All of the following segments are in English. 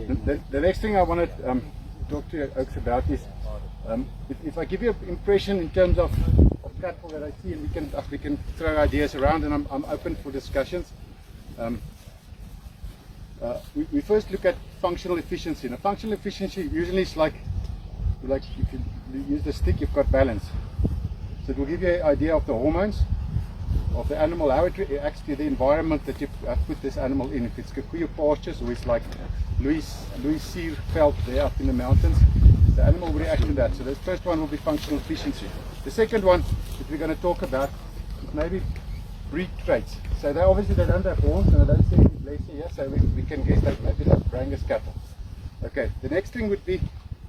The next thing I want to talk to you Oaks about is if I give you an impression in terms of cattle that I see, and we can throw ideas around, and I'm open for discussions. We first look at functional efficiency. Now, functional efficiency usually is like if you use the stick, you've got balance. So it will give you an idea of the hormones of the animal, how it reacts to the environment that you have put this animal in. If it's Kikuyu pastures or it's like Louis Cyr veld there up in the mountains, the animal will react to that. So the first one will be functional efficiency. The second one that we're going to talk about is maybe breed traits. So they obviously they don't have horns and they don't see any blessing here, so we can guess that maybe they're Brangus cattle. Okay, the next thing would be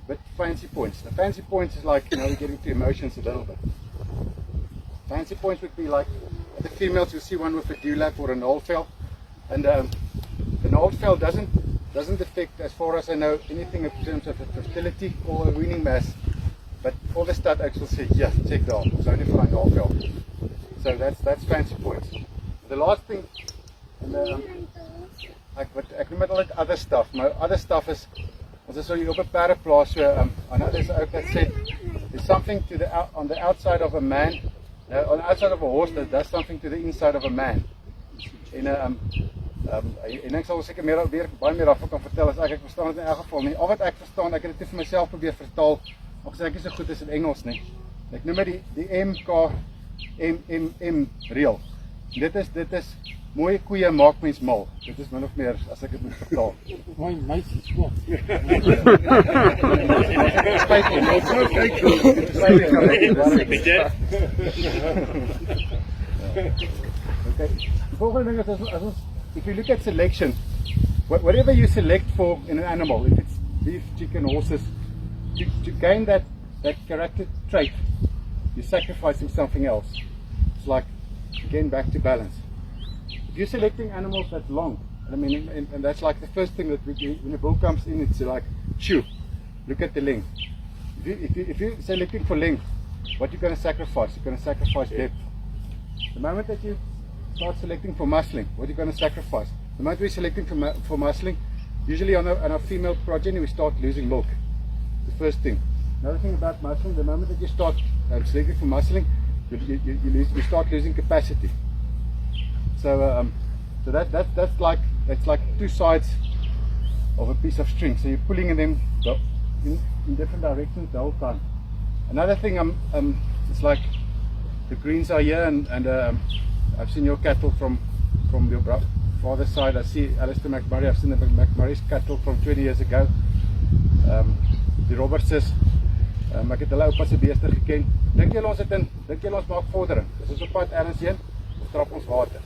but fancy points. The fancy points is like, we're getting to emotions a little bit. Fancy points would be like the females, you see one with a dewlap or an old fell, and an old fell doesn't affect, as far as I know, anything in terms of fertility or a weaning mass. But all the stud oaks will say, yeah, check the old, it's only for an old fell. So that's fancy points. The last thing, and ek noem dit altyd other stuff. My other stuff is, as I saw you op 'n perdeplaas, so I know there's an oak that said there's something to on the outside of a man, on the outside of a horse that does something to the inside of a man. En ek sal seker baie meer daarvan kan vertel as ek verstaan dit in elk geval nie. Al wat ek verstaan, ek het dit vir myself probeer vertaal, maar ek is so goed as in Engels nie. Ek noem dit die MKMMM reël. Dit is mooie koeie maak mens mal. Dit is min of meer as ek dit moet vertaal. My meisie swak. Okay. The volgende ding is if you look at selection, whatever you select for in an animal, if it's beef, chicken, horses, to gain that character trait, you're sacrificing something else. It's like, again, back to balance. If you're selecting animals that's long, and that's like the first thing that when a bull comes in, it's like, chew, look at the length. If you're selecting for length, what you're going to sacrifice? You're going to sacrifice depth. The moment that you start selecting for muscling, what are you going to sacrifice? The moment we're selecting for muscling, usually on our female progeny, we start losing milk. The first thing. Another thing about muscling, the moment that you start selecting for muscling, you start losing capacity. So that's like two sides of a piece of string. So you're pulling them in different directions the whole time. Another thing, it's like the greens are here, and I've seen your cattle from your father's side. I see Alistair McMurray. I've seen the McMurray's cattle from 20 years ago. Die Robertses. Ek het hulle oupa se beeste geken. Dink julle ons maak vordering? Dis ons op pad ergens heen, ons trap ons water.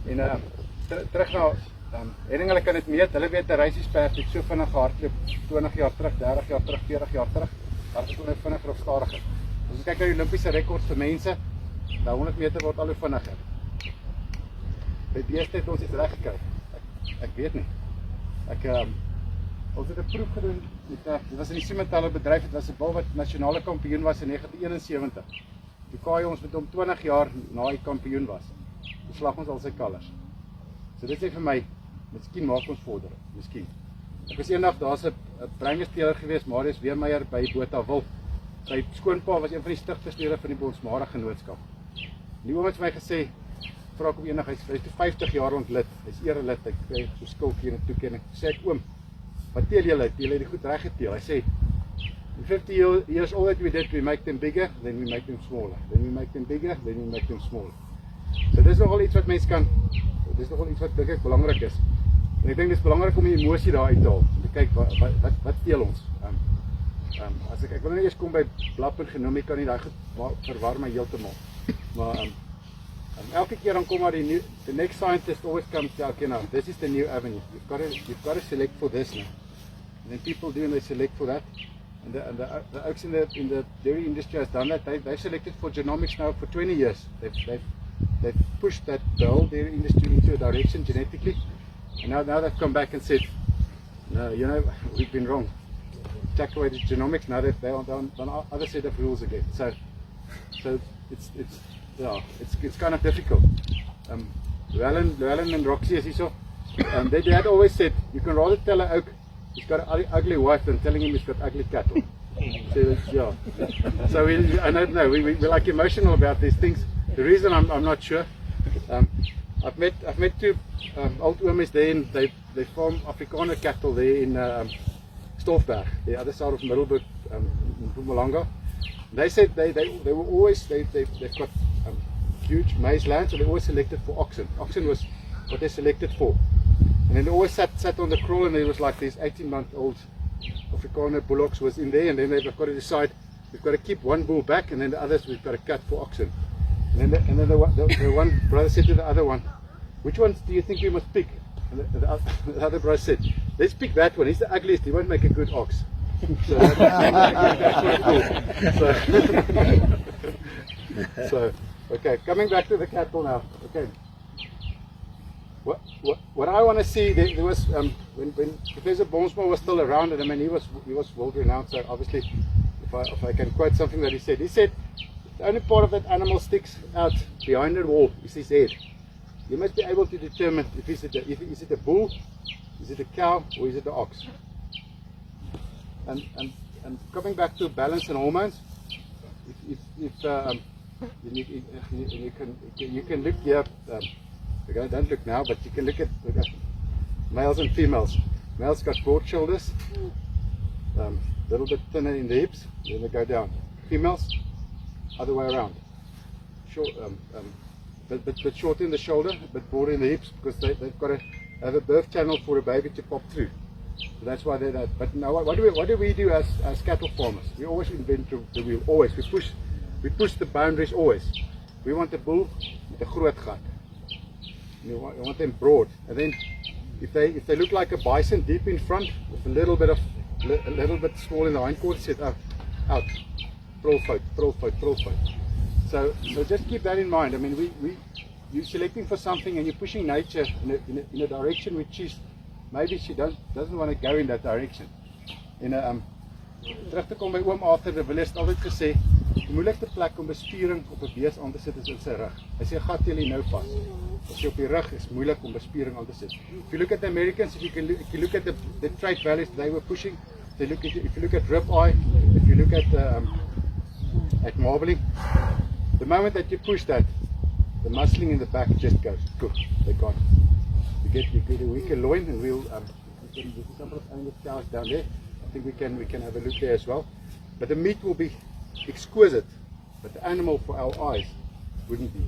En terug na Henning, hulle kan dit meet. Hulle weet 'n reisiesperd het so vinnig gehardloop 20 jaar terug, 30 jaar terug, 40 jaar terug. Daar is nou vinniger of stadiger. As ons kyk na die Olimpiese rekords vir mense, daai 100 meter word al hoe vinniger. By beeste het ons iets reg gekry. Ek weet nie. Ons het 'n proef gedoen. Dit was in die Siementaler bedryf. Dit was 'n bul wat nasionale kampioen was in 1971. Toe kaai ons met hom 20 jaar na hy kampioen was. Toe slag ons al sy kalvers. So dit sê vir my, miskien maak ons vordering. Miskien. Ek was eendag, daar's 'n Brangus teeler gewees, Marius Weermeyer by Botawil. Sy skoonpa was een van die stigterslede van die Bonsmara Genootskap. Die oom het vir my gesê, vra ek op eendag, hy's 50 jaar ontlid, hy's erelid, hy kry verskil hier en toekenning. Sê ek, oom, wat teel julle? Teel hy die goed reg geteel? Hy sê, in 50 years all that we did, we make them bigger, then we make them smaller. Then we make them bigger, then we make them smaller. So dis nogal iets wat mens kan, dis nogal iets wat dink ek belangrik is. En ek dink dis belangrik om die emosie daar uit te haal, om te kyk wat teel ons. As ek wil nie eers kom by blap en genomie, kan nie daai verwar my heeltemal. Maar elke keer dan kom maar the next scientist always comes to, okay, now this is the new avenue. You've got to select for this now. And then people do, and they select for that. And the oaks in the dairy industry has done that. They've selected for genomics now for 20 years. They've pushed the whole dairy industry into a direction genetically. And now they've come back and said, no, we've been wrong. Chuck away the genomics. Now they're on other set of rules again. So it's kind of difficult. Llewellyn and Roxy, as you saw, they had always said, you can rather tell an oak he's got an ugly wife and telling him he's got ugly cattle. So, yeah. So I don't know, we're like emotional about these things. The reason I'm not sure. I've met two old women there, and they farm Afrikaner cattle there in Stofberg, the other side of Middelburg, in Mpumalanga. They said they were always they've got huge maize land, so they always selected for oxen. Oxen was what they selected for, and then they always sat on the kraal, and there was like these 18-month-old Afrikaner bullocks was in there, and then they've got to decide we've got to keep one bull back, and then the others we've got to cut for oxen. And then the one brother said to the other one, which ones do you think we must pick? And the other brother said, let's pick that one. He's the ugliest. He won't make a good ox. So okay, coming back to the cattle now. Okay, what I want to see, there was when Professor Bonsma was still around, and I mean he was world renowned. So obviously, if I can quote something that he said the only part of that animal sticks out behind the wall is his head. You must be able to determine if is it a bull, is it a cow, or is it the ox. And coming back to balance and hormones, you can look here. Don't look now, but you can look at males and females. Males got broad shoulders, a little bit thinner in the hips, then they go down. Females, other way around, short, bit shorter in the shoulder, a bit broader in the hips, because they've got to have a birth channel for a baby to pop through. So that's why they're that. But now, what do we do as cattle farmers? We always invent the wheel. Always we push the boundaries. Always we want the bull with a groot gat. You want them broad, and then if they look like a bison deep in front with a little bit small in the hindquarters, sit out. Profile. So just keep that in mind. I mean, you're selecting for something and you're pushing nature in a direction which is maybe she doesn't want to go in that direction. Terug te kom by oom Arthur de Villiers het altyd gesê, die moeilikste plek om bespiering op 'n bees aan te sit is in sy rug. Hy sê gat tel jy nou vas. As jy op die rug is moeilik om bespiering aan te sit. If you look at the Americans, if you look at the trait values they were pushing, if you look at rib eye, if you look at marbling, the moment that you push that, the muscling in the back just goes, cook, they can't. You get a weaker loin, and we'll there's a couple of Angus cows down there. I think we can have a look there as well. But the meat will be exquisite, but the animal for our eyes wouldn't be.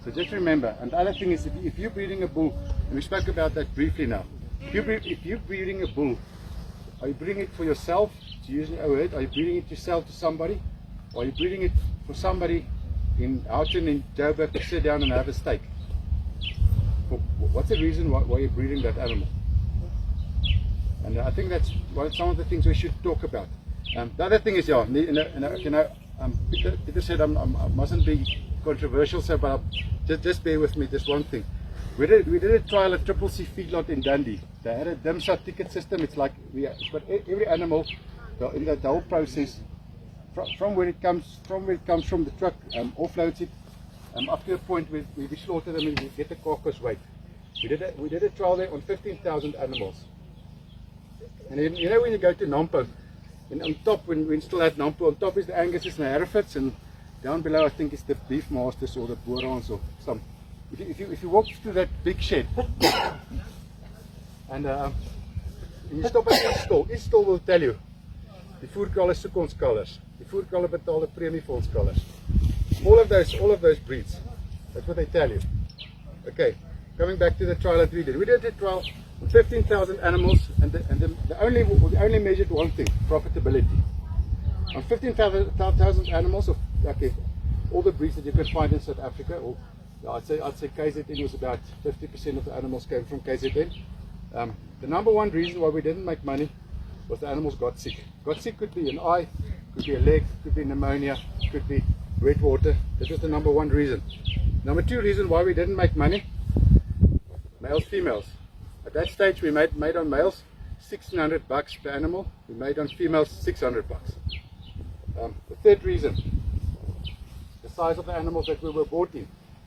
So just remember, and the other thing is, if you're breeding a bull, and we spoke about that briefly now, if you're breeding a bull, are you breeding it for yourself to use in our herd? Are you breeding it to sell to somebody? Or are you breeding it for somebody in Houghton, in Joburg, to sit down and have a steak? What's the reason why you're breeding that animal? And I think that's some of the things we should talk about. The other thing is, Peter said I mustn't be controversial, so but just bear with me. Just one thing. We did a trial at Triple C feedlot in Dundee. They had a DIMSA ticket system. It's like but every animal in the whole process, from where it comes from the truck, offloads it, up to the point where we slaughter them and we get the carcass weight. We did a trial there on 15,000 animals. And then, when you go to Nampo, and on top, when we still had Nampo, on top is the Anguses and the Herefords, and down below I think is the Beef Masters or the Boerans or some. If you walk through that big shed, and you stop at each stall will tell you, die voerkralle soek ons kalvers, die voerkralle betaal 'n premie vir ons kalvers. All of those breeds. That's what they tell you. Okay, coming back to the trial that we did. We did a trial on 15,000 animals, and we only measured one thing: profitability. On 15,000 animals of all the breeds that you can find in South Africa, or I'd say KZN was about 50% of the animals came from KZN. The number one reason why we didn't make money was the animals got sick. Got sick could be an eye, could be a leg, could be pneumonia, could be wet water. That was the number one reason. Number two reason why we didn't make money: males, females. At that stage we made on males $1,600 per animal. We made on females $600. The third reason: the size of the animals that we were bought in.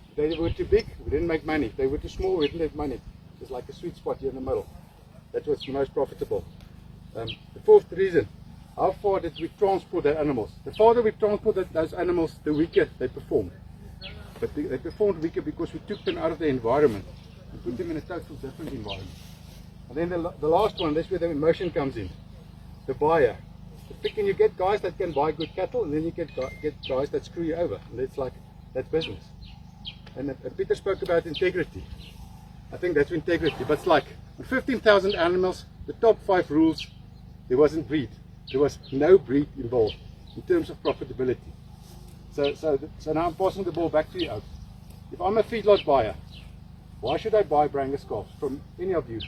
If they were too big, we didn't make money. If they were too small, we didn't make money. It was like a sweet spot here in the middle. That was the most profitable. The fourth reason, how far did we transport the animals? The farther we transported those animals, the weaker they performed. But they performed weaker because we took them out of the environment and put them in a total different environment. And then the last one, that's where the emotion comes in. The buyer. And you get guys that can buy good cattle, and then you get guys that screw you over. And it's like, that's business. And Peter spoke about integrity. I think that's integrity. But it's like, on 15,000 animals, the top 5 rules, there wasn't breed. There was no breed involved in terms of profitability. So now I'm passing the ball back to you, Elke. If I'm a feedlot buyer, why should I buy Brangus calves from any of you?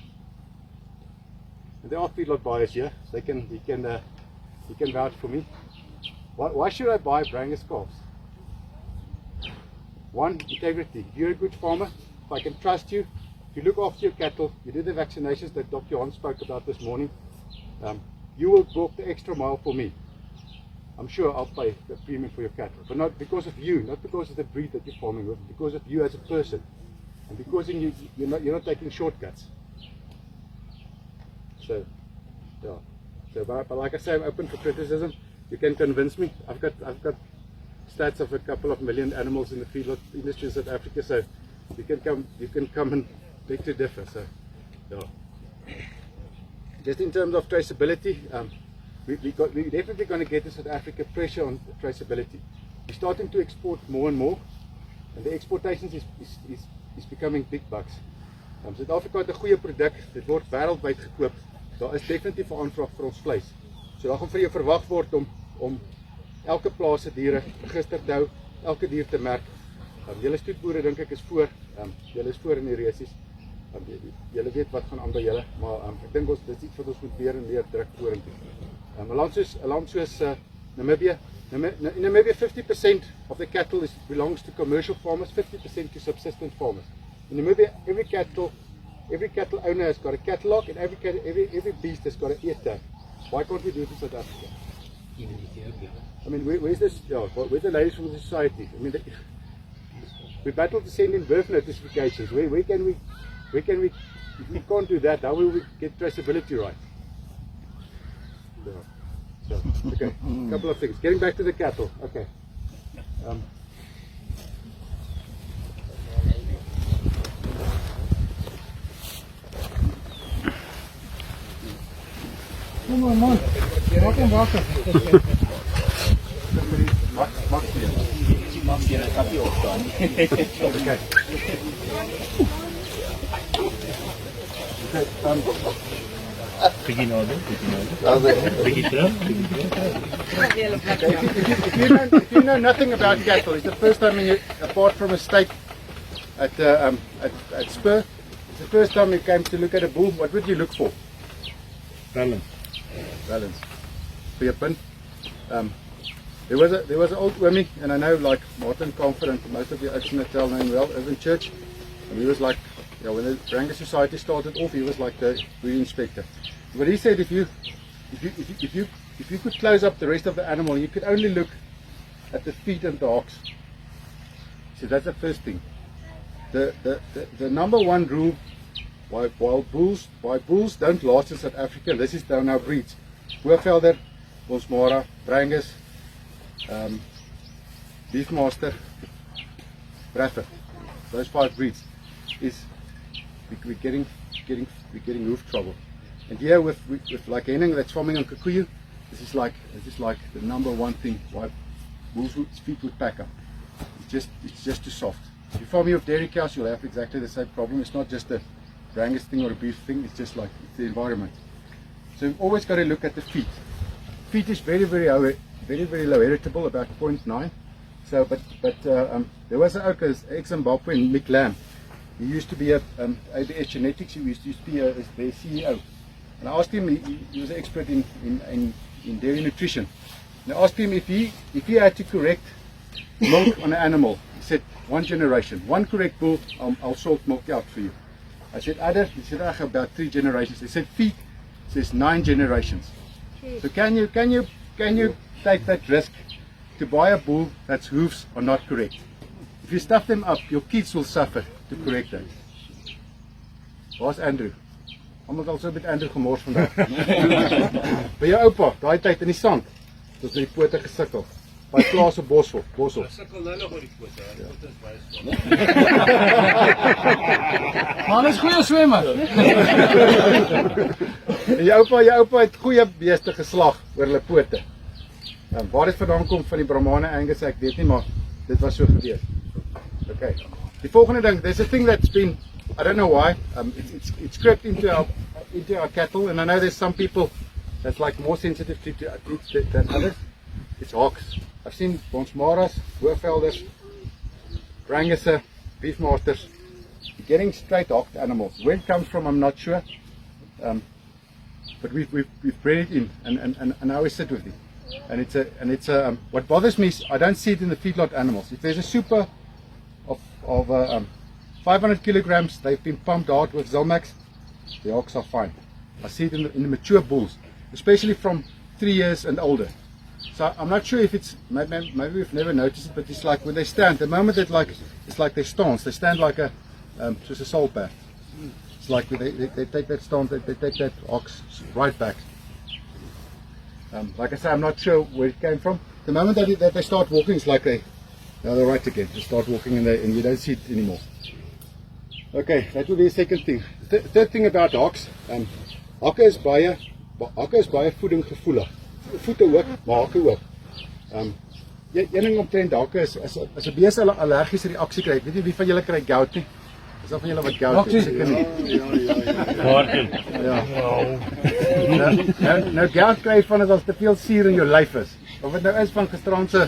And there are feedlot buyers here. You can vouch for me. Why should I buy Brangus calves? One, integrity. If you're a good farmer, if I can trust you, if you look after your cattle, you do the vaccinations that Dr. Hans spoke about this morning, you will walk the extra mile for me. I'm sure I'll pay the premium for your cattle, but not because of you, not because of the breed that you're farming with, because of you as a person, and because you're not taking shortcuts. So, yeah. But like I say, I'm open for criticism. You can convince me. I've got stats of a couple of million animals in the feedlot industry in South Africa, so you can come and beg to differ. So, yeah. Just in terms of traceability, we're definitely going to get in South Africa pressure on traceability. We're starting to export more and more, and the exportations is becoming big bucks. Suid-Afrika het 'n goeie produk, dit word wêreldwyd gekoop. Daar is definitief 'n aanvraag vir ons vleis. So daar gaan vir jou verwag word om elke plaas se diere register te hou, elke dier te merk. Julle stoetboere dink ek is voor, julle is voor in die resies. Julle weet wat gaan aan by julle, maar ek dink dit is iets wat ons moet weer en weer druk vorentoe. 'n land soos Namibia. In Namibia 50% of the cattle belongs to commercial farmers, 50% to subsistence farmers. In Namibia, every cattle owner has got a catalogue, and every beast has got an ear tag. Why can't we do it in South Africa? I mean, where's this? Yeah, where's the ladies from the society? I mean, we battle to send in birth notifications. Where can we? If we can't do that, how will we get traceability right? So, okay, a couple of things. Getting back to the cattle. Okay. Kom maar man, maak hem wakker. Mag je een kapje opstaan? Okay. Begin nou, begin terug. If you know nothing about cattle, it's the first time apart from a steak at Spur, it's the first time you came to look at a bull. What would you look for? Balance. Balance. For your pin. There was an old woman, and I know like Martin Confident, most of you Kwazulu-Natal know him well, Irvin Church, and he was like, when the Brangus Society started off, he was like the breed inspector. But he said if you could close up the rest of the animal, you could only look at the feet and the hocks. So that's the first thing. The number one rule why bulls don't last in South Africa, this is now breeds. Hoëvelder, maar, Brangus, Beefmaster, Bradford. Those 5 breeds is we're getting hoof trouble. And here with like Henning that's farming on Kikuyu, this is like the number one thing why bulls' feet would pack up. It's just too soft. If you're farming with dairy cows, you'll have exactly the same problem. It's not just a Brangus thing or a beef thing, it's just like it's the environment. So you've always got to look at the feet. Feet is very low heritable, about 0.9. So, but there was an Elke, ex-Zimbabwean, Mick Lamb. He used to be ABS Genetics. He used to be their CEO. And I asked him, he was an expert in dairy nutrition. And I asked him if he had to correct milk on an animal. He said 1 generation, 1 correct bull, I'll salt milk out for you. I said other, he said about 3 generations. He said feet, he says 9 generations. So can you take that risk to buy a bull that's hoofs are not correct? If you stuff them up, your kids will suffer to correct that. Where's Andrew? Almal al so 'n bietjie Andrew gemors vandag. By jou oupa, daai tyd in die sand, het ons met die pote gesukkel. By plaas op Boshof. Sukkel nou nog oor die pote, hè. Dit is baie swak. Maar is goeie swemmer. En jou oupa het goeie beeste geslag oor hulle pote. Waar dit vandaan kom van die Brahmane Angus, ek weet nie, maar dit was so gewees. Okay. Die volgende ding, there's a thing that's been, I don't know why, it's crept into our cattle, and I know there's some people that's like more sensitive to it than others. It's hawks. I've seen Bonsmaras, Hoogvelders, Brangusse, Beefmasters, getting straight hawked animals. Where it comes from, I'm not sure, but we've bred it in, and I always sit with it. And it's what bothers me is I don't see it in the feedlot animals. If there's a super of 500 kilograms, they've been pumped hard with Zilmax, the hawks are fine. I see it in the mature bulls, especially from 3 years and older. So I'm not sure if it's, maybe we've never noticed it, but it's like when they stand, the moment it's like they stance, they stand like just a soul path. It's like they take that stance, they take that ox right back. Like I say, I'm not sure where it came from. The moment that they start walking, it's like they're right again. They start walking and you don't see it anymore. Okay, that will be the second thing. Third thing about hawks, hakke is baie voedinggevoelig. Voete ook, maar hakke ook. Een ding omtrent hakke is as 'n bees 'n allergiese reaksie kry. Ek weet nie wie van julle kry gout nie. Is daar van julle wat gout het? Seker nie. Ja. Nou gout kry van as te veel suur in jou lyf is. Of dit nou is van gisterand se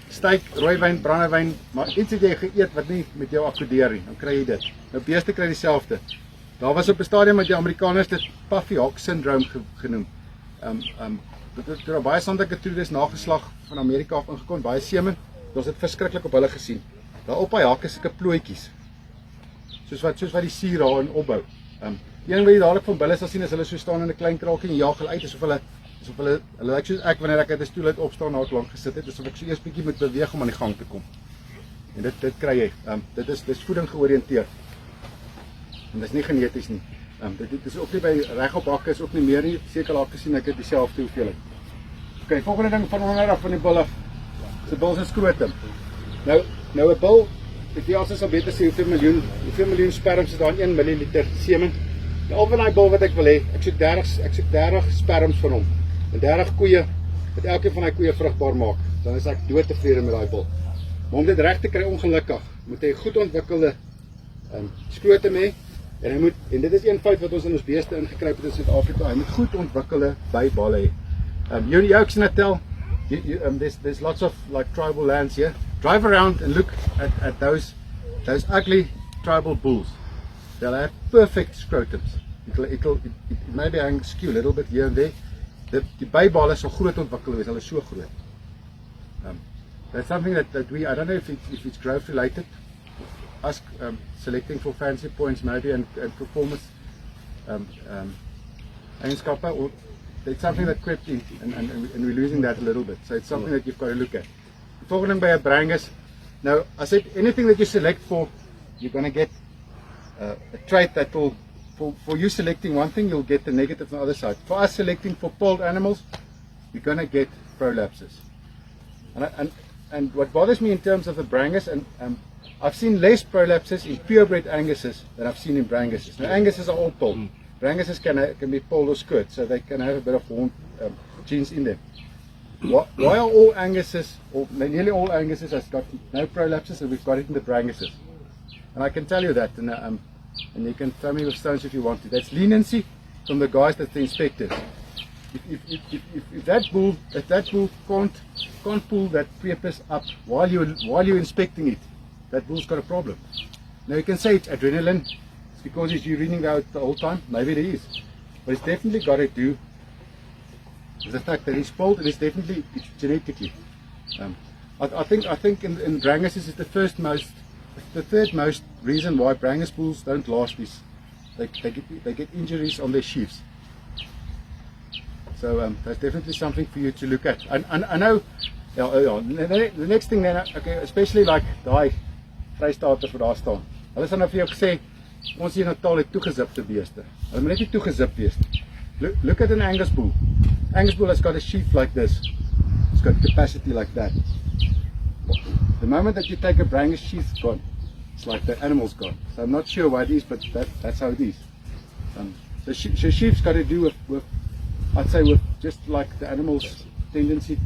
steak, rooiwyn, brandewyn, maar iets het jy geëet wat nie met jou akkodeer nie, dan kry jy dit. Nou beeste kry dieselfde. Daar was op 'n stadium wat die Amerikaners dit puffy hawk syndrome genoem. Dit het baie sandelike toedes nageslag van Amerika af ingekom, baie semen. Ons het verskriklik op hulle gesien. Daar op hy hakke sulke plooitjies. Soos wat die suur daar in opbou. Een wat jy dadelik van bulle sal sien as hulle so staan in 'n klein kraakie en jaag hulle uit asof hulle lyk soos ek wanneer ek uit 'n stoel uit opstaan na lank gesit het, asof ek so eers bietjie moet beweeg om aan die gang te kom. En dit kry jy. Dis voeding georiënteerd. En dis nie geneties nie. Dit is ook nie by regop hakke is ook nie meer nie. Seker laat gesien ek het dieselfde hoeveelheid. Okay, volgende ding van onder af van die bulle. Se bul se skrotum. Nou 'n bul, ek weet as sal beter sê hoeveel miljoen sperms is daar in 1 milliliter semen. Nou al van daai bul wat ek wil hê, ek soek 30 sperms van hom. En 30 koeie wat elkeen van daai koeie vrugbaar maak. Dan is ek doodtevrede met daai bul. Maar om dit reg te kry ongelukkig, moet hy goed ontwikkelde skrotum hê. En dit is een fout wat ons in ons beeste ingekryp het in Suid-Afrika. Hy moet goed ontwikkelde byballe hê. Jou Kwazulu-Natal, there's lots of like tribal lands here. Drive around and look at those ugly tribal bulls. They'll have perfect scrotums. It maybe hang skew a little bit here and there. Die byballe sal groot ontwikkel wees. Hulle is so groot. That's something that I don't know if it's growth related. Us selecting for fancy points maybe and performance eienskappe, or it's something that crept in and we're losing that a little bit. So it's something that you've got to look at. The volgende by a Brangus. Now I said anything that you select for, you're going to get a trait that will, for you selecting one thing, you'll get the negative on the other side. For us selecting for polled animals, you're going to get prolapses. And what bothers me in terms of the Brangus, and I've seen less prolapses in purebred Anguses than I've seen in Branguses. Now Anguses are all polled. Branguses can be polled or skirt, so they can have a bit of horn genes in them. Why are all Anguses, or nearly all Anguses, has got no prolapses, and we've got it in the Branguses? And I can tell you that, and you can throw me with stones if you want to. That's leniency from the guys that's the inspectors. If that bull can't pull that prepuce up while you're inspecting it, that bull's got a problem. Now you can say it's adrenaline, it's because he's urinating out the whole time. Maybe it is, but it's definitely got to do with the fact that he's polled, and it's genetically. I think in Branguses is the third most reason why Brangus bulls don't last is they get injuries on their sheaths. So that's definitely something for you to look at. I know. The next thing then, okay, especially like daai vrystaaters wat daar staan. Hulle sal nou vir jou gesê ons hier in Natal het toegezipte beeste. Hulle moet net nie toegezip wees nie. Look at an Angus bull. Angus bull has got a sheath like this. It's got capacity like that. The moment that you take a Brangus sheath, it's gone. It's like the animal's gone. So I'm not sure why it is, but that's how it is. So sheep's got to do with, I'd say, with just like the animal's tendency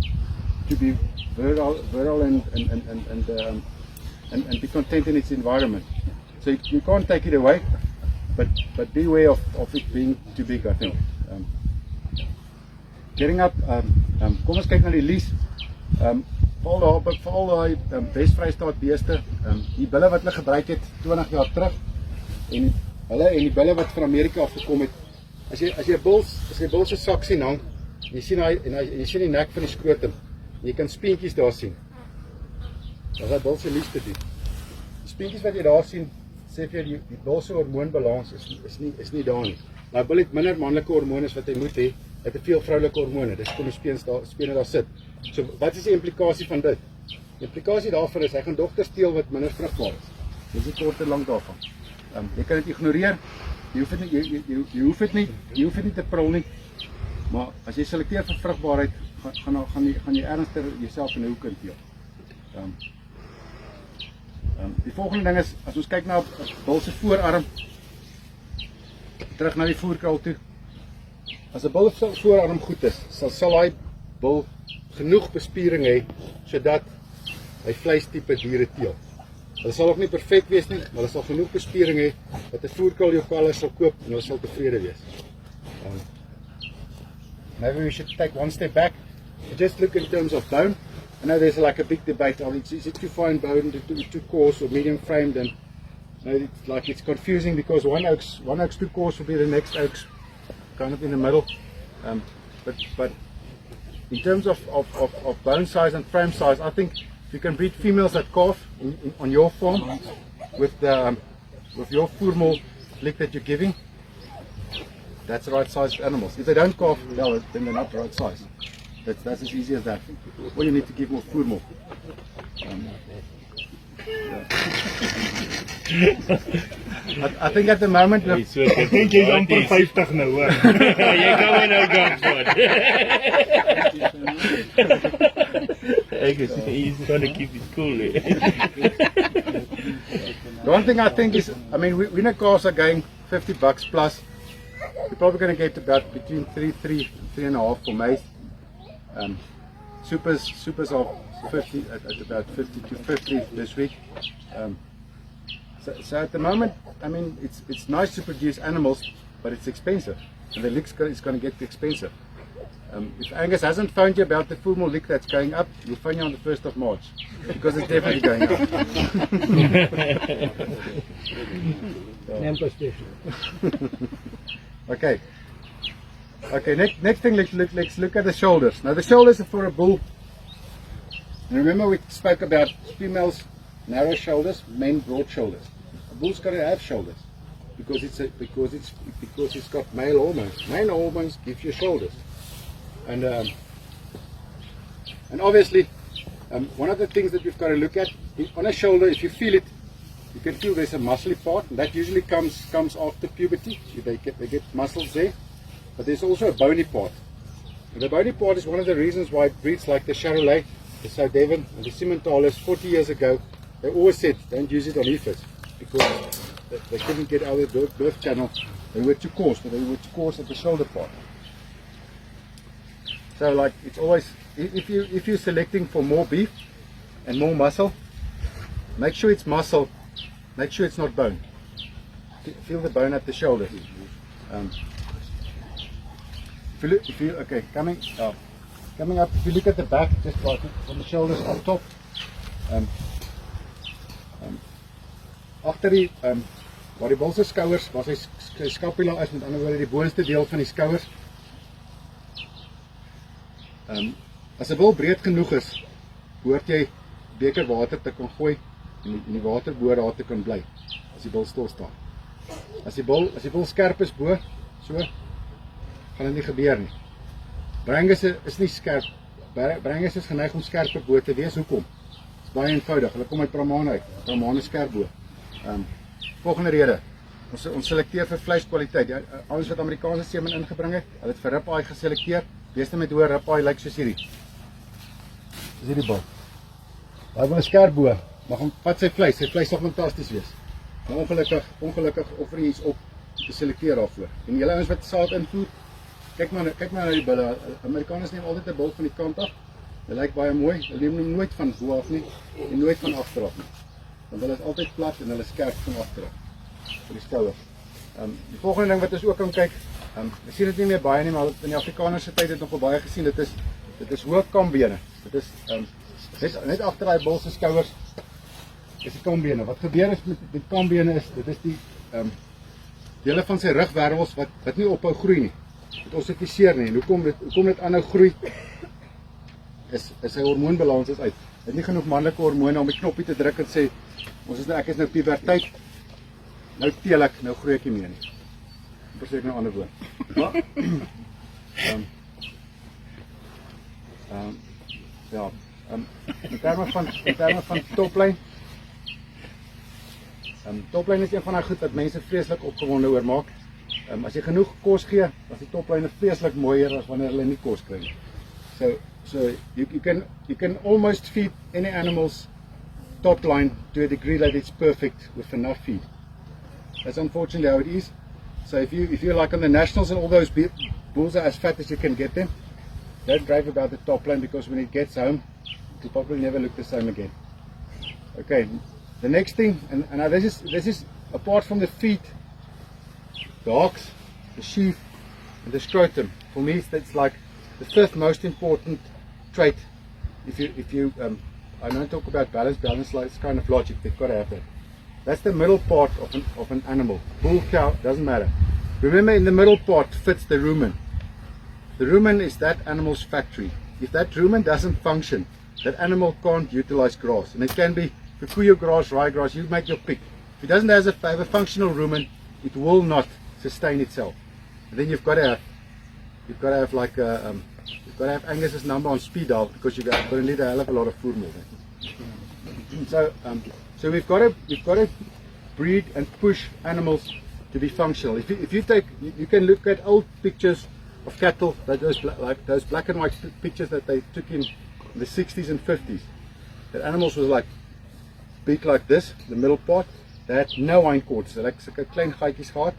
to be virile and be content in its environment. So you can't take it away, but beware of it being too big, I think. Getting up, kom ons kyk na die lease. Vir al die Wes-Vrystaat beeste, die bulle wat hulle gebruik het 20 jaar terug, en die bulle wat van Amerika afgekom het, as jy 'n bul se sak sien hang, jy sien die nek van die skrotum, en jy kan speentjies daar sien, dan is dat bul se lees te doen. Die speentjies wat jy daar sien, sê vir jou, die bul se hormoonbalans is nie daar nie. Nou, bul het minder manlike hormone as wat hy moet hê, het te veel vroulike hormone, dis kom die spene daar sit. So, wat is die implikasie van dit? Die implikasie daarvan is, hy gaan dogters steel wat minder vrugbaar is. Dis die kort en lang daarvan. Jy kan dit ignoreer, jy hoef dit nie te prul nie, maar as jy selekteer vir vrugbaarheid, gaan jy ernstig jouself in 'n hoek inteel. Die volgende ding is, as ons kyk na 'n bul se voorarm, terug na die voerkraal toe, as 'n bul se voorarm goed is, sal hy bul genoeg bespiering hê, sodat hy vleistipe diere teel. Hulle sal ook nie perfek wees nie, maar hulle sal genoeg bespiering hê, dat 'n voerkraal jou kalwe sal koop, en hulle sal tevrede wees. Maybe we should take one step back, and just look in terms of bone. I know there's like a big debate on is it too fine bone, too coarse, or medium framed, and it's confusing because one oak's too coarse will be the next oak's kind of in the middle. But in terms of bone size and frame size, I think you can breed females that calf on your farm with your formal lick that you're giving. That's the right size of animals. If they don't calf, well, then they're not the right size. That's as easy as that. Or you need to give more formal. I think at the moment Ek dink jy's amper 50 nou, hoor. Jy kan my nou gaan vat. He's trying to keep it cool. The one thing I think is, I mean, winner calves are going $50 plus. You're probably going to get about between 3.5 for maize. Supers are 50 at about 50 to 50 this week. So at the moment, I mean, it's nice to produce animals, but it's expensive, and the lick is going to get expensive. If Angus hasn't phoned you about the formal lick that's going up, he'll phone you on the 1st of March, because it's definitely going up. Okay, next thing, let's look at the shoulders. Now the shoulders are for a bull. And remember we spoke about females narrow shoulders, men broad shoulders. A bull's got to have shoulders because it's got male hormones. Male hormones give you shoulders, and obviously one of the things that you've got to look at on a shoulder, if you feel it, you can feel there's a muscly part, and that usually comes after puberty. They get muscles there. But there's also a bony part. And the bony part is one of the reasons why breeds like the Charolais, the South Devon, and the Simmentalis 40 years ago, they always said don't use it on heifers because they couldn't get out of the birth channel. They were too coarse, but they were too coarse at the shoulder part. So like it's always, if you're selecting for more beef and more muscle, make sure it's muscle, make sure it's not bone. Feel the bone at the shoulder. Coming up, if you look at the back, just right from the shoulders up top, agter die waar die bul se skouers, waar sy scapula is, met ander woorde die boonste deel van die skouers. As 'n bul breed genoeg is, behoort jy beker water te kan gooi en die water bo daar te kan bly as die bul stil staan. As die bul skerp is bo, so gaan dit nie gebeur nie. Brangus is nie skerp. Brangus is geneig om skerp bo te wees. Hoekom? Dit is baie eenvoudig. Hulle kom uit Pramane uit. Pramane skerp bo. Volgende rede. Ons selekteer vir vleiskwaliteit. Ja, alles wat Amerikaanse seemen ingebring het, hulle het vir ribeye geselekteer. Beeste met hoë ribeye lyk soos hierdie. Soos hierdie bil. Daai wil 'n skerp boer, mag hom vat sy vleis sal fantasties wees. Maar ongelukkig offer hy iets op te selekteer daarvoor. En julle ouens wat saad invoer, kyk maar na die bulle. Amerikaners neem altyd 'n bil van die kant af. Hulle lyk baie mooi. Hulle neem hom nooit van bo af nie en nooit van agter af nie. Want hulle is altyd plat en hulle skerp van agter af. Vir die skouers. Die volgende ding wat ons ook kan kyk, ons sien dit nie meer baie nie, maar in die Afrikaners se tyd het nog al baie gesien. Dit is hoë kambene. Dit is net agter daai bil se skouers is die kambene. Wat gebeur is met die kambene is, dit is die dele van sy rugwervels wat nie ophou groei nie. Dit ossifiseer nie. En hoekom dit aanhou groei is sy hormoonbalans is uit. Hy het nie genoeg manlike hormone om die knoppie te druk en sê ek is nou puberteit. Nou teel ek, nou groei ek nie meer nie. Verseker nou ander woord. Maar in terme van toplyn. Toplyn is een van die goed wat mense vreeslik opgewonde oor maak. As jy genoeg kos gee, as die toplyne vreeslik mooier as wanneer hulle nie kos kry nie. So you can almost feed any animal's top line to a degree that it's perfect with enough feed. That's unfortunately how it is. So if you like on the nationals and all those bulls are as fat as you can get them, don't drive about the top line because when it gets home, it'll probably never look the same again. Okay, the next thing, and now this is apart from the feet, the hocks, the sheath, and the scrotum. For me, that's like the fifth most important trait. If you I don't talk about balance like it's kind of logic. They've got to have that. That's the middle part of an animal. Bull, cow, doesn't matter. Remember, in the middle part fits the rumen. The rumen is that animal's factory. If that rumen doesn't function, that animal can't utilize grass. And it can be kikuyu grass, ryegrass, you make your pick. If it doesn't have a functional rumen, it will not sustain itself. And then you've got to have like you've got to have Angus's number on speed dial because you've got to need a hell of a lot of food more. So we've got to breed and push animals to be functional. If you can look at old pictures of cattle, like those black and white pictures that they took in the 60s and 50s. The animals was like big like this, the middle part. They had no hindquarters. They like a klein gaatjies gehad.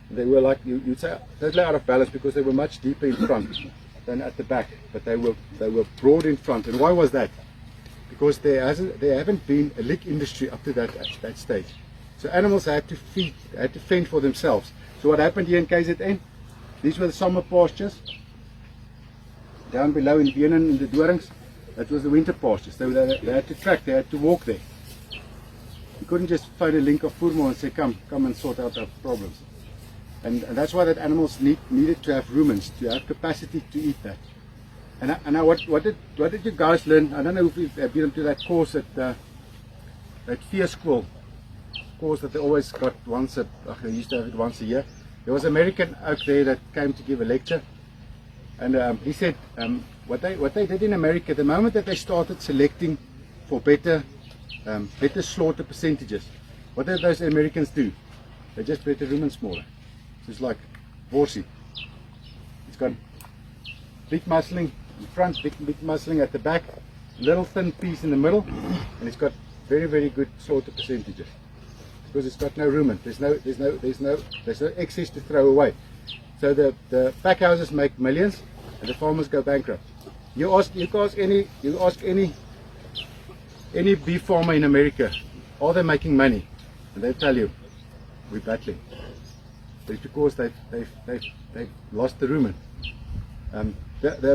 They were like you'd say totally out of balance because they were much deeper in front than at the back. But they were broad in front. And why was that? Because there haven't been a lick industry up to that stage. So animals had to feed, had to fend for themselves. So what happened here in KZN? These were the summer pastures. Down below in Vienen in the Dorings, that was the winter pastures. They had to track, they had to walk there. You couldn't just find a link of Voere and say, come and sort out our problems. And that's why that animals needed to have rumens, to have capacity to eat that. And now what did you guys learn? I don't know if you've been to that course at that Fear School course that they always got they used to have it once a year. There was an American out there that came to give a lecture, and he said what they did in America, the moment that they started selecting for better slaughter percentages, what did those Americans do? They just made the rumen smaller. So it's like Vorsey. It's got big muscling in front, big muscling at the back, little thin piece in the middle, and it's got very, very good slaughter percentages. Because it's got no rumen. There's no excess to throw away. So the pack houses make millions and the farmers go bankrupt. You ask any beef farmer in America, are they making money? And they tell you, we're battling. But it's because they've lost the rumen. The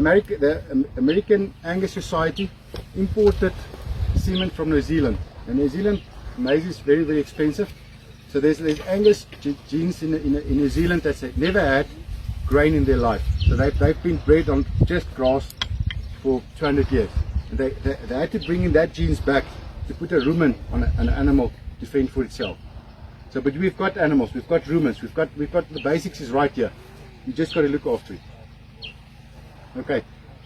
American Angus Society imported semen from New Zealand. And New Zealand maize is very, very expensive. So there's Angus genes in New Zealand that never had grain in their life. So they've been bred on just grass for 200 years. And they had to bring in that genes back to put a rumen on an animal to fend for itself. So, but we've got animals, we've got rumens, we've got the basics is right here. You just got to look after it. Okay.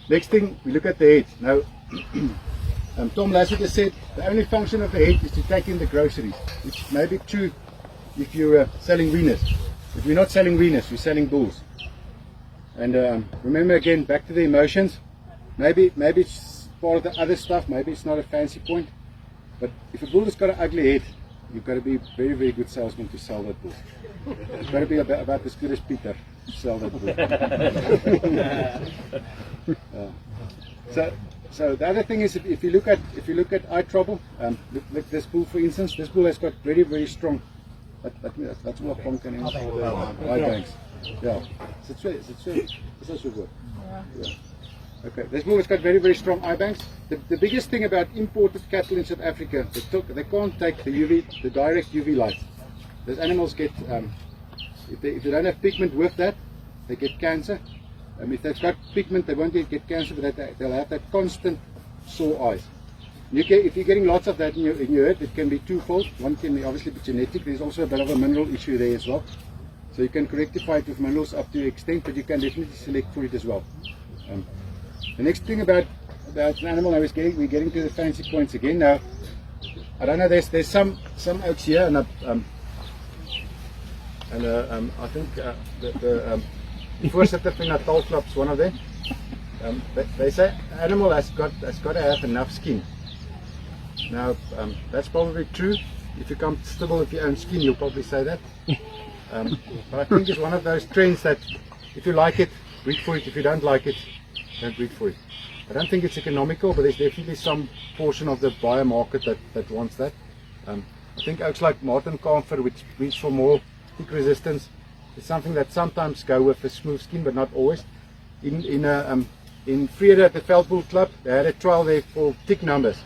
Next thing, we look at the head. Now, Tom Lassiter said the only function of the head is to take in the groceries, which may be true if you're selling weaners. If we're not selling weaners, we're selling bulls. And remember again, back to the emotions. Maybe it's part of the other stuff. Maybe it's not a fancy point. But if a bull has got an ugly head, you've got to be a very, very good salesman to sell that bull. You've got to be about as good as Peter to sell that bull. So the other thing is, if you look at eye trouble, look this bull for instance. This bull has got very, very strong. That's what pumpkin is. Eye banks. Yeah. Is that so good? Yeah. Okay. This bull has got very, very strong eye banks. The biggest thing about imported cattle in South Africa, they can't take the direct UV light. Those animals get, if they don't have pigment with that, they get cancer. If they've got pigment, they won't get cancer, but they'll have that constant sore eyes. If you're getting lots of that in your herd, it can be twofold. One can obviously be genetic. There's also a bit of a mineral issue there as well. So you can rectify it with minerals up to an extent, but you can definitely select for it as well. The next thing about an animal, we're getting to the fancy points again. Now, I don't know. There's some oaks here, and I think the Voorsitter van Natal Club is one of them. They say an animal has got to have enough skin. Now, that's probably true. If you're comfortable with your own skin, you'll probably say that. But I think it's one of those trends that if you like it, breed for it. If you don't like it, don't breed for it. I don't think it's economical, but there's definitely some portion of the buyer market that wants that. I think oaks like Martin Camphor, which breeds for more tick resistance, is something that sometimes go with a smooth skin, but not always. In Voere at the Veldbull Club, they had a trial there for tick numbers.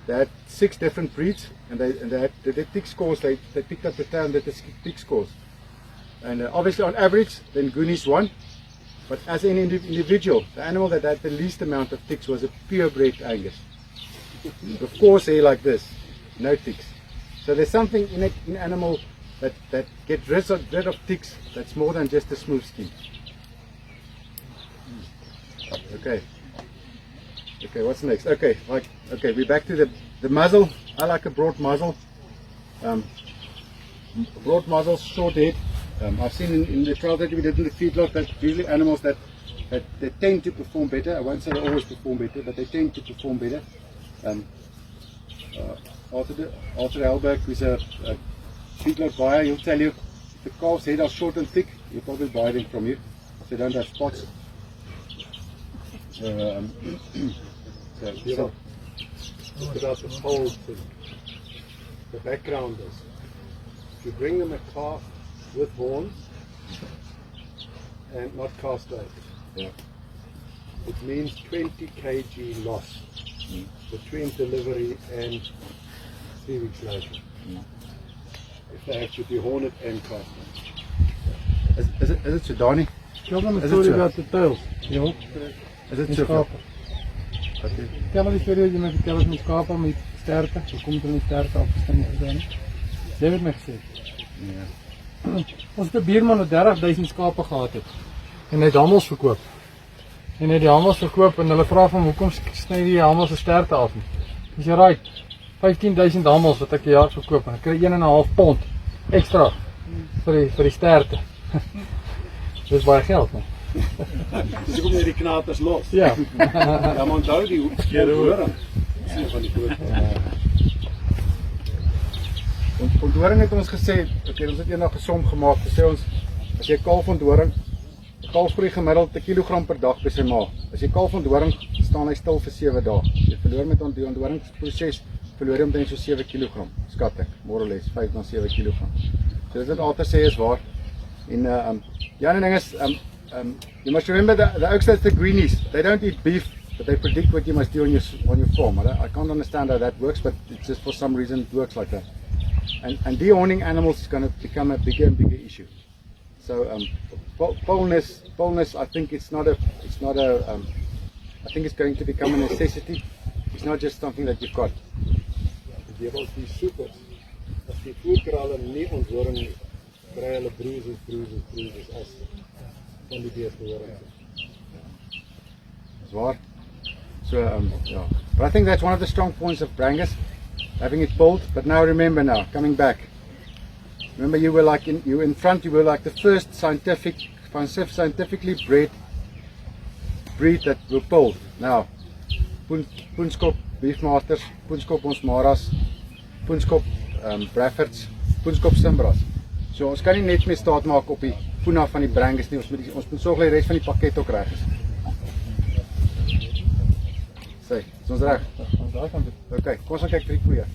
They had 6 different breeds, and they had the tick scores. They picked up the town that the tick scores, and obviously on average, then Goonies won. But as an individual, the animal that had the least amount of ticks was a purebred Angus. Of course, hair like this, no ticks. So there's something in an animal that gets rid of ticks that's more than just a smooth skin. Okay. Okay, what's next? Okay, we're back to the muzzle. I like a broad muzzle. Broad muzzle, short head. I've seen in the trial that we did in the feedlot that usually animals that they tend to perform better. I won't say they always perform better, but they tend to perform better. Arthur Helberg, who's a feedlot buyer, he'll tell you if the calf's head are short and thick, he'll probably buy them from you. So they don't have spots. About the whole thing. The background is, if you bring them a calf with horns and not castrated, it means 20 kg loss between delivery and 3 weeks later. If they have to be horned and castrated. Is it Sudani? Tell them a story about the tails. Ja. Is it Die so? skape. Okay. Tel die storie wat jy my vertel het met skape met sterkte. Hoe kom dit in die sterkte afgestem gedaan? Jy het my gesê. Ja. Ons het 'n buurman wat 30,000 skape gehad het. En hy het hamels verkoop. En hy het die hamels verkoop en hulle vra van hoekom sny jy die hamels se sterkte af nie? Dis jy right. 15,000 hamels wat ek 'n jaar verkoop en ek kry 1,5 pond ekstra vir die sterkte. Dis baie geld, né? Dus ik kom hier die knapers los. Ja. Ja, maar onthou die horing. Van die groot. Onthoring het ons gesê, ons het eendag 'n som gemaak, sê ons, as jy kalf onthoring, 'n kalf groei gemiddeld 1 kilogram per dag by sy ma. As jy kalf onthoring, staan hy stil vir 7 dae. Jy verloor met die onthoringsproses, verloor jy omtrent so 7 kilogram, skat ek, more or less, 5 na 7 kilogram. So dis wat Alter sê is waar. En die ander ding is, you must remember the oaks that's the greenies, they don't eat beef, but they predict what you must do on your farm. I can't understand how that works, but it's just for some reason it works like that. And dehorning animals is going to become a bigger and bigger issue. So pollness, I think I think it's going to become a necessity. It's not just something that you've got. Dewald die soepers, as die voerkrale nie onthoring nie, kry hulle bruises as van die beeste horing. That's right. So yeah, but I think that's one of the strong points of Brangus. having it pulled. But now remember now, coming back. Remember you were like in front, you were like the first scientifically bred breed that were pulled. Now, Poenskop Beefmasters, Poenskop ons Maras, Poenskop Braffords, Poenskop Simbras. So ons kan nie net mee staat maak op die poena van die Brangus nie, ons moet sorg dat die res van die pakket ook reg is. Sê, is ons reg? Ons daar kan dit. Okay, kom ons gaan kyk vir die koeie.